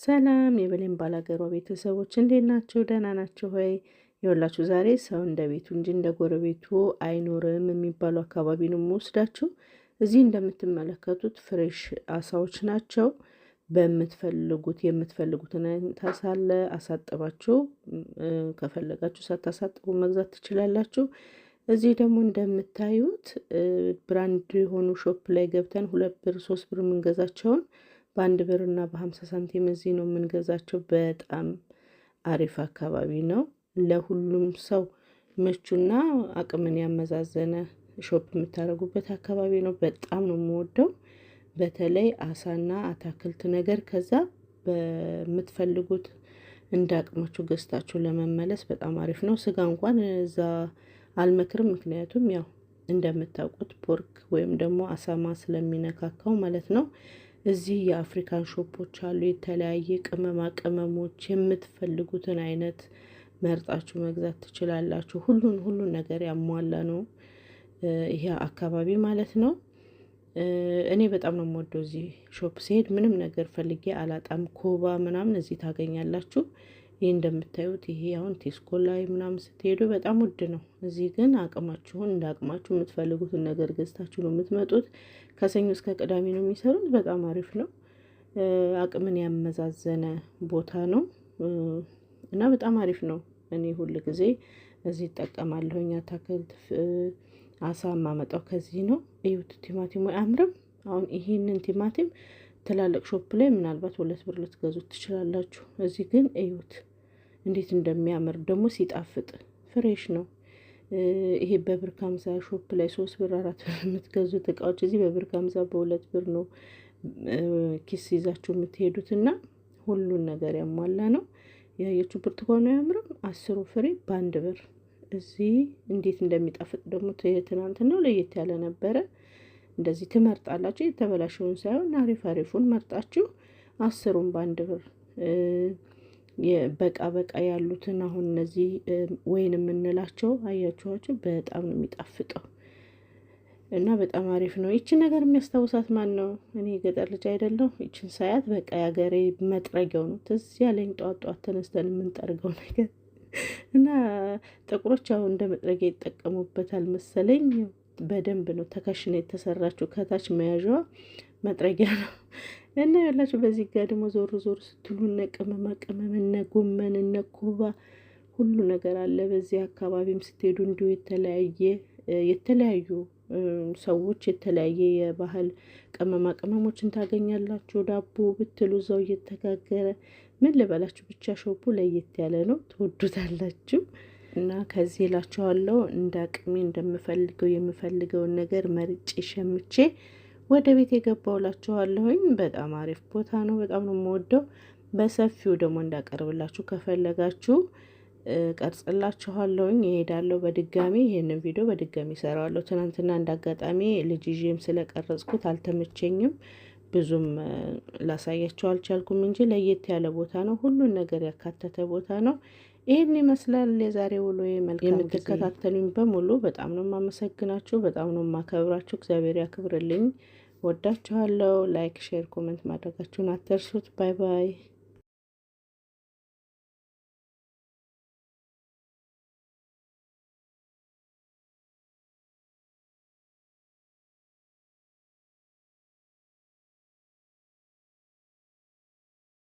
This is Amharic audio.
ሰላም የበሌን ባላገሯ ቤተሰቦች እንዴት ናችሁ? ደህና ናችሁ ሆይ? ይኸውላችሁ ዛሬ ሰው እንደ ቤቱ እንጂ እንደ ጎረቤቱ አይኖርም የሚባለው አካባቢ ነው የምወስዳችሁ። እዚህ እንደምትመለከቱት ፍሬሽ አሳዎች ናቸው። የምትፈልጉትን አይነት አሳ አለ። አሳጥባችሁ ከፈለጋችሁ ሳታሳጥቡ መግዛት ትችላላችሁ። እዚህ ደግሞ እንደምታዩት ብራንድ የሆኑ ሾፕ ላይ ገብተን 2 ብር 3 ብር የምንገዛቸውን በ1 ብር እና በ50 ሳንቲም እዚህ ነው የምንገዛቸው። በጣም አሪፍ አካባቢ ነው። ለሁሉም ሰው ምቹና አቅምን ያመዛዘነ ሾፕ የምታደርጉበት አካባቢ ነው። በጣም ነው የምወደው። በተለይ አሳና አታክልት ነገር ከዛ በምትፈልጉት እንዳቅማችሁ ገዝታችሁ ለመመለስ በጣም አሪፍ ነው። ስጋ እንኳን እዛ አልመክርም፣ ምክንያቱም ያው እንደምታውቁት ፖርክ ወይም ደግሞ አሳማ ስለሚነካካው ማለት ነው። እዚህ የአፍሪካን ሾፖች አሉ። የተለያየ ቅመማ ቅመሞች የምትፈልጉትን አይነት መርጣችሁ መግዛት ትችላላችሁ። ሁሉን ነገር ያሟላ ነው ይሄ አካባቢ ማለት ነው። እኔ በጣም ነው የምወደው። እዚህ ሾፕ ሲሄድ ምንም ነገር ፈልጌ አላጣም። ኮባ ምናምን እዚህ ታገኛላችሁ። ይህ እንደምታዩት ይሄ አሁን ቴስኮ ላይ ምናምን ስትሄዱ በጣም ውድ ነው። እዚህ ግን አቅማችሁን እንደ አቅማችሁ የምትፈልጉትን ነገር ገዝታችሁ ነው የምትመጡት። ከሰኞ እስከ ቅዳሜ ነው የሚሰሩት። በጣም አሪፍ ነው። አቅምን ያመዛዘነ ቦታ ነው እና በጣም አሪፍ ነው። እኔ ሁል ጊዜ እዚህ እጠቀማለሁኝ። አታክልት አሳ ማመጣው ከዚህ ነው። እዩት፣ ቲማቲሙ አያምርም? አሁን ይሄንን ቲማቲም ትላልቅ ሾፕ ላይ ምናልባት 2 ብር ልትገዙት ትችላላችሁ። እዚህ ግን እዩት እንዴት እንደሚያምር፣ ደግሞ ሲጣፍጥ ፍሬሽ ነው። ይሄ በብር 50 ሾፕ ላይ 3 ብር 4 ብር የምትገዙት እቃዎች እዚህ በብር 50 በ2 ብር ነው ኪስ ይዛችሁ የምትሄዱትና ሁሉን ነገር ያሟላ ነው። ያያችሁ ብርቱካኑ አያምርም? 10 ፍሬ በ1 ብር። እዚህ እንዴት እንደሚጣፍጥ ደግሞ ትናንትናው ለየት ያለ ነበረ። እንደዚህ ትመርጣላችሁ። የተበላሸውን ሳይሆን አሪፉን መርጣችሁ 10ን በ1 ብር። በቃ ያሉትን አሁን እነዚህ ወይን የምንላቸው አያችኋቸው፣ በጣም ነው የሚጣፍጠው እና በጣም አሪፍ ነው። ይችን ነገር የሚያስታውሳት ማን ነው? እኔ ገጠር ልጅ አይደለሁ። ይችን ሳያት በቃ ያገሬ መጥረጊያው ነው ትዝ ያለኝ። ጧት ተነስተን የምንጠርገው ነገር እና ጥቁሮች አሁን እንደ መጥረጊያ ይጠቀሙበታል መሰለኝ። በደንብ ነው ተከሽነ የተሰራችው። ከታች መያዣዋ መጥረጊያ ነው እና ያላችሁ። በዚህ ጋር ደግሞ ዞር ስትሉ እነ ቅመማ ቅመም እነ ጎመን እነ ኮባ ሁሉ ነገር አለ። በዚህ አካባቢም ስትሄዱ እንዲሁ የተለያዩ ሰዎች የተለያየ የባህል ቅመማ ቅመሞችን ታገኛላችሁ። ዳቦ ብትሉ እዛው እየተጋገረ ምን ልበላችሁ፣ ብቻ ሾፑ ለየት ያለ ነው። ትወዱታላችሁ። እና ከዚህ እላችኋለሁ እንደ አቅሜ የምፈልገውን ነገር መርጬ ሸምቼ ወደ ቤት የገባውላችኋለሁኝ። በጣም አሪፍ ቦታ ነው። በጣም ነው የምወደው። በሰፊው ደግሞ እንዳቀርብላችሁ ከፈለጋችሁ ቀርጽላችኋለሁኝ። እሄዳለሁ በድጋሚ ይሄንን ቪዲዮ በድጋሚ እሰራዋለሁ። ትናንትና እንዳጋጣሚ ልጅ ይዤም ስለቀረጽኩት አልተመቸኝም፣ ብዙም ላሳያቸው አልቻልኩም እንጂ ለየት ያለ ቦታ ነው። ሁሉን ነገር ያካተተ ቦታ ነው። ይሄን ይመስላል የዛሬ ውሎዬ። መልካም የምትከታተሉኝ በሙሉ በጣም ነው የማመሰግናችሁ፣ በጣም ነው የማከብራችሁ። እግዚአብሔር ያክብርልኝ። ወዳችኋለሁ። ላይክ፣ ሼር፣ ኮሜንት ማድረጋችሁን አትርሱት። ባይ ባይ።